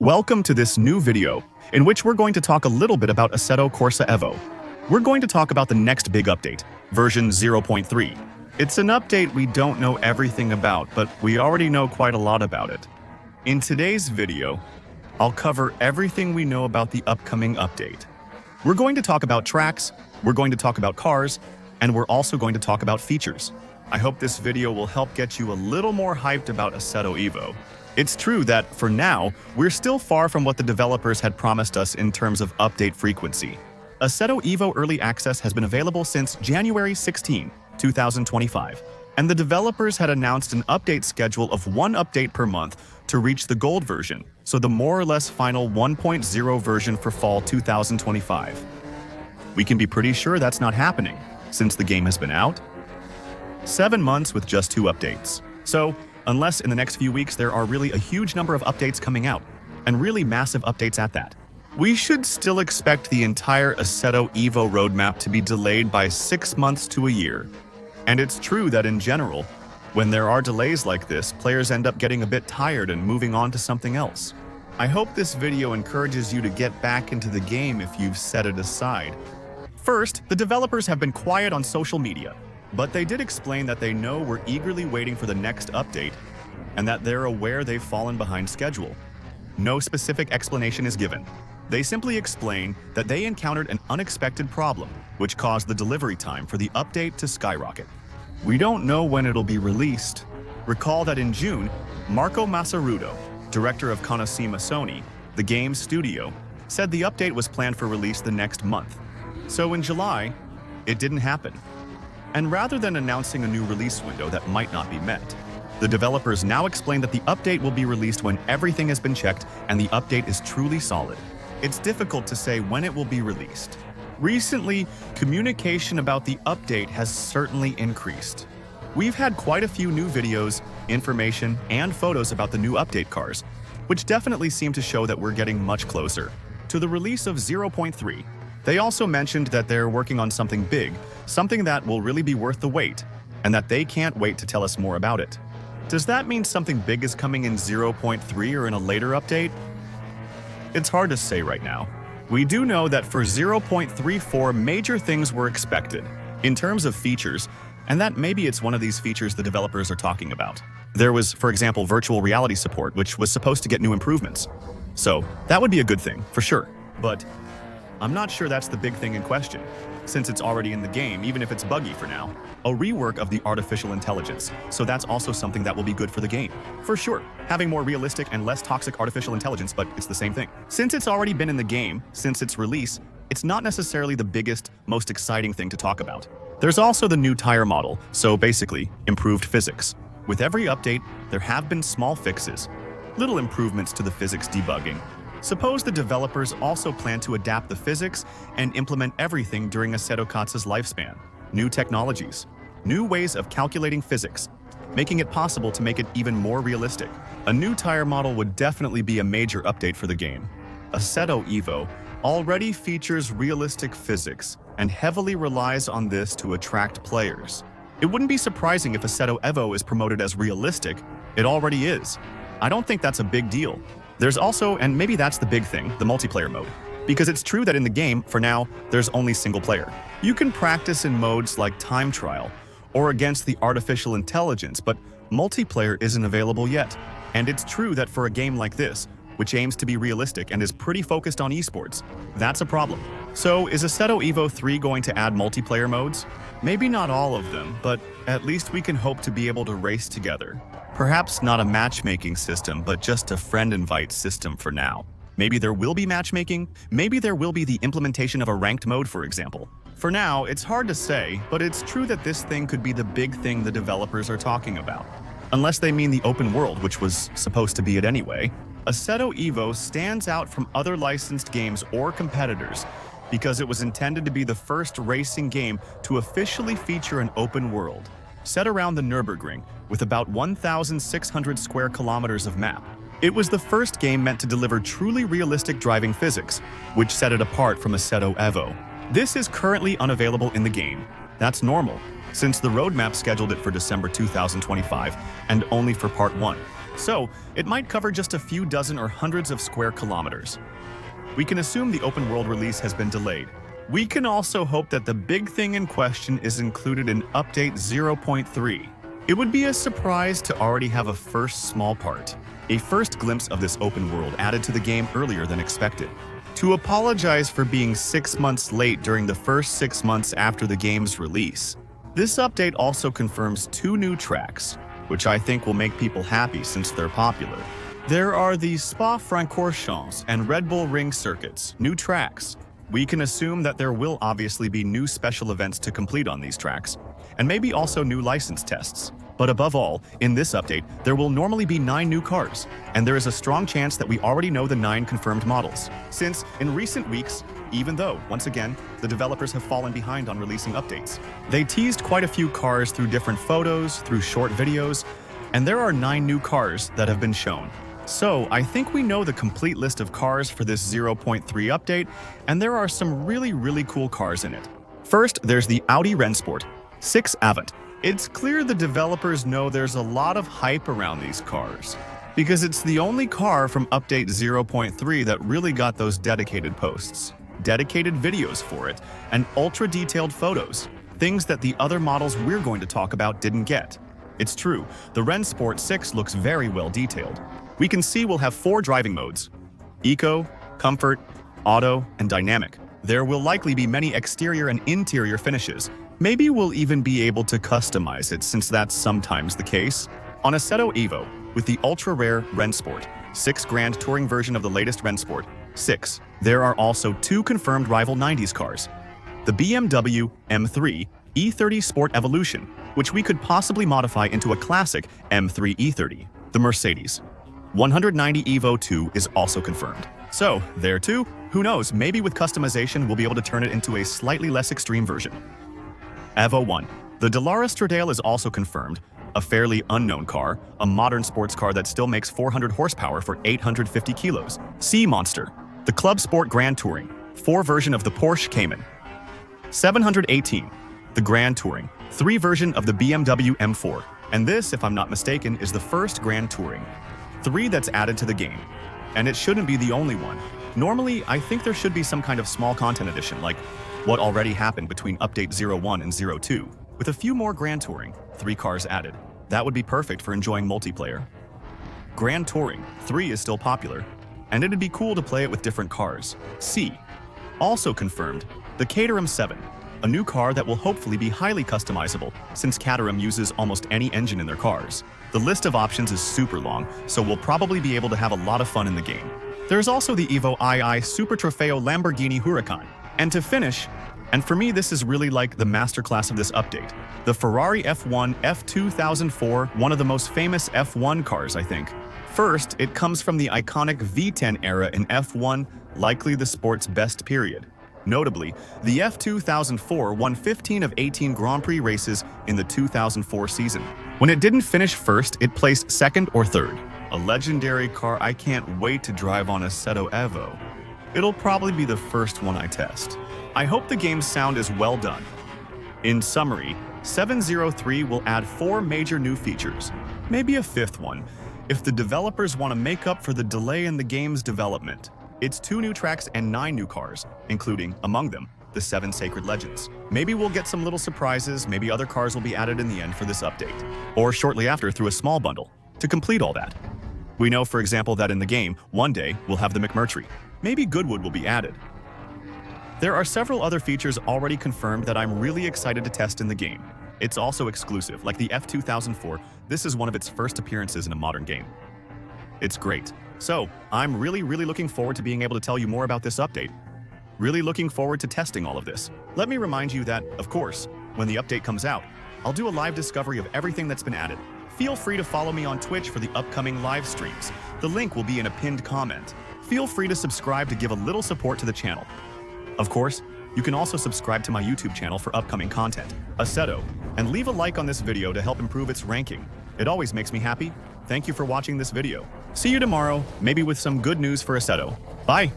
Welcome to this new video, in which we're going to talk a little bit about ASSETTO Corsa EVO. We're going to talk about the next big update, version 0.3. It's an update we don't know everything about, but we already know quite a lot about it. In today's video, I'll cover everything we know about the upcoming update. We're going to talk about tracks, we're going to talk about cars, and we're also going to talk about features. I hope this video will help get you a little more hyped about ASSETTO EVO. It's true that, for now, we're still far from what the developers had promised us in terms of update frequency. ASSETTO EVO Early Access has been available since January 16, 2025, and the developers had announced an update schedule of one update per month to reach the gold version, so the more or less final 1.0 version for fall 2025. We can be pretty sure that's not happening, since the game has been out 7 months with just 2 updates. So, unless in the next few weeks there are really a huge number of updates coming out, and really massive updates at that, we should still expect the entire ASSETTO EVO roadmap to be delayed by 6 months to a year. And it's true that in general, when there are delays like this, players end up getting a bit tired and moving on to something else. I hope this video encourages you to get back into the game if you've set it aside. First, the developers have been quiet on social media, but they did explain that they know we're eagerly waiting for the next update, and that they're aware they've fallen behind schedule. No specific explanation is given. They simply explain that they encountered an unexpected problem, which caused the delivery time for the update to skyrocket. We don't know when it'll be released. Recall that in June, Marco Massarudo, director of Konoshima Sony, the game's studio, said the update was planned for release the next month. So in July, it didn't happen. And rather than announcing a new release window that might not be met, the developers now explain that the update will be released when everything has been checked and the update is truly solid. It's difficult to say when it will be released. Recently, communication about the update has certainly increased. We've had quite a few new videos, information, and photos about the new update cars, which definitely seem to show that we're getting much closer to the release of 0.3. They also mentioned that they're working on something big, something that will really be worth the wait, and that they can't wait to tell us more about it. Does that mean something big is coming in 0.3 or in a later update? It's hard to say right now. We do know that for 0.34, major things were expected, in terms of features, and that maybe it's one of these features the developers are talking about. There was, for example, virtual reality support, which was supposed to get new improvements. So, that would be a good thing, for sure. But I'm not sure that's the big thing in question, since it's already in the game, even if it's buggy for now. A rework of the artificial intelligence, so that's also something that will be good for the game. For sure, having more realistic and less toxic artificial intelligence, but it's the same thing. Since it's already been in the game, since its release, it's not necessarily the biggest, most exciting thing to talk about. There's also the new tire model, so basically, improved physics. With every update, there have been small fixes, little improvements to the physics debugging. Suppose the developers also plan to adapt the physics and implement everything during ASSETTO Corsa's lifespan. New technologies, new ways of calculating physics, making it possible to make it even more realistic. A new tire model would definitely be a major update for the game. ASSETTO EVO already features realistic physics and heavily relies on this to attract players. It wouldn't be surprising if ASSETTO EVO is promoted as realistic. It already is. I don't think that's a big deal. There's also, and maybe that's the big thing, the multiplayer mode. Because it's true that in the game, for now, there's only single player. You can practice in modes like time trial or against the artificial intelligence, but multiplayer isn't available yet. And it's true that for a game like this, which aims to be realistic and is pretty focused on esports, that's a problem. So is ASSETTO EVO 3 going to add multiplayer modes? Maybe not all of them, but at least we can hope to be able to race together. Perhaps not a matchmaking system, but just a friend invite system for now. Maybe there will be matchmaking, maybe there will be the implementation of a ranked mode, for example. For now, it's hard to say, but it's true that this thing could be the big thing the developers are talking about. Unless they mean the open world, which was supposed to be it anyway. ASSETTO EVO stands out from other licensed games or competitors because it was intended to be the first racing game to officially feature an open world, set around the Nürburgring with about 1,600 square kilometers of map. It was the first game meant to deliver truly realistic driving physics, which set it apart from ASSETTO EVO. This is currently unavailable in the game. That's normal, since the roadmap scheduled it for December 2025 and only for Part 1. so it might cover just a few dozen or hundreds of square kilometers. We can assume the open world release has been delayed. We can also hope that the big thing in question is included in Update 0.3. It would be a surprise to already have a first small part, a first glimpse of this open world added to the game earlier than expected. To apologize for being 6 months late during the first 6 months after the game's release. This update also confirms 2 new tracks, which I think will make people happy since they're popular. There are the Spa-Francorchamps and Red Bull Ring circuits, new tracks. We can assume that there will obviously be new special events to complete on these tracks, and maybe also new license tests. But above all, in this update, there will normally be 9 new cars, and there is a strong chance that we already know the 9 confirmed models. Since, in recent weeks, even though, once again, the developers have fallen behind on releasing updates, they teased quite a few cars through different photos, through short videos, and there are 9 new cars that have been shown. So, I think we know the complete list of cars for this 0.3 update, and there are some really cool cars in it. First, there's the Audi Rennsport 6 Avant. It's clear the developers know there's a lot of hype around these cars, because it's the only car from Update 0.3 that really got those dedicated posts, dedicated videos for it, and ultra-detailed photos, things that the other models we're going to talk about didn't get. It's true, the Rennsport 6 looks very well detailed. We can see we'll have 4 driving modes: Eco, Comfort, Auto, and Dynamic. There will likely be many exterior and interior finishes. Maybe we'll even be able to customize it, since that's sometimes the case. On ASSETTO EVO, with the ultra-rare Rennsport 6 Grand Touring version of the latest Rennsport 6, there are also 2 confirmed rival 90s cars. The BMW M3 E30 Sport Evolution, which we could possibly modify into a classic M3 E30. The Mercedes 190 Evo 2 is also confirmed. So, there too, who knows, maybe with customization we'll be able to turn it into a slightly less extreme version. Evo 1. The Dallara Stradale is also confirmed, a fairly unknown car, a modern sports car that still makes 400 horsepower for 850 kilos. Sea Monster. The Club Sport Grand Touring 4 version of the Porsche Cayman. 718. The Grand Touring 3 version of the BMW M4. And this, if I'm not mistaken, is the first Grand Touring 3 that's added to the game. And it shouldn't be the only one. Normally, I think there should be some kind of small content edition, like what already happened between Update 01 and 02, with a few more Grand Touring 3 cars added. That would be perfect for enjoying multiplayer. Grand Touring 3 is still popular, and it'd be cool to play it with different cars. C. Also confirmed, the Caterham 7, a new car that will hopefully be highly customizable, since Caterham uses almost any engine in their cars. The list of options is super long, so we'll probably be able to have a lot of fun in the game. There's also the Evo II Super Trofeo Lamborghini Huracan. And to finish, and for me this is really like the masterclass of this update, the Ferrari F1 F2004, one of the most famous F1 cars, I think. First, it comes from the iconic V10 era in F1, likely the sport's best period. Notably, the F2004 won 15 of 18 Grand Prix races in the 2004 season. When it didn't finish first, it placed 2nd or 3rd. A legendary car I can't wait to drive on ASSETTO EVO. It'll probably be the first one I test. I hope the game's sound is well done. In summary, 703 will add 4 major new features, maybe a 5th one, if the developers want to make up for the delay in the game's development. It's 2 new tracks and 9 new cars, including, among them, the 7 Sacred Legends. Maybe we'll get some little surprises, maybe other cars will be added in the end for this update, or shortly after through a small bundle, to complete all that. We know, for example, that in the game, one day, we'll have the McMurtry. Maybe Goodwood will be added. There are several other features already confirmed that I'm really excited to test in the game. It's also exclusive, like the F2004, this is one of its first appearances in a modern game. It's great. So, I'm really looking forward to being able to tell you more about this update. Really looking forward to testing all of this. Let me remind you that, of course, when the update comes out, I'll do a live discovery of everything that's been added. Feel free to follow me on Twitch for the upcoming live streams. The link will be in a pinned comment. Feel free to subscribe to give a little support to the channel. Of course, you can also subscribe to my YouTube channel for upcoming content, ASSETTO, and leave a like on this video to help improve its ranking. It always makes me happy. Thank you for watching this video. See you tomorrow, maybe with some good news for ASSETTO. Bye.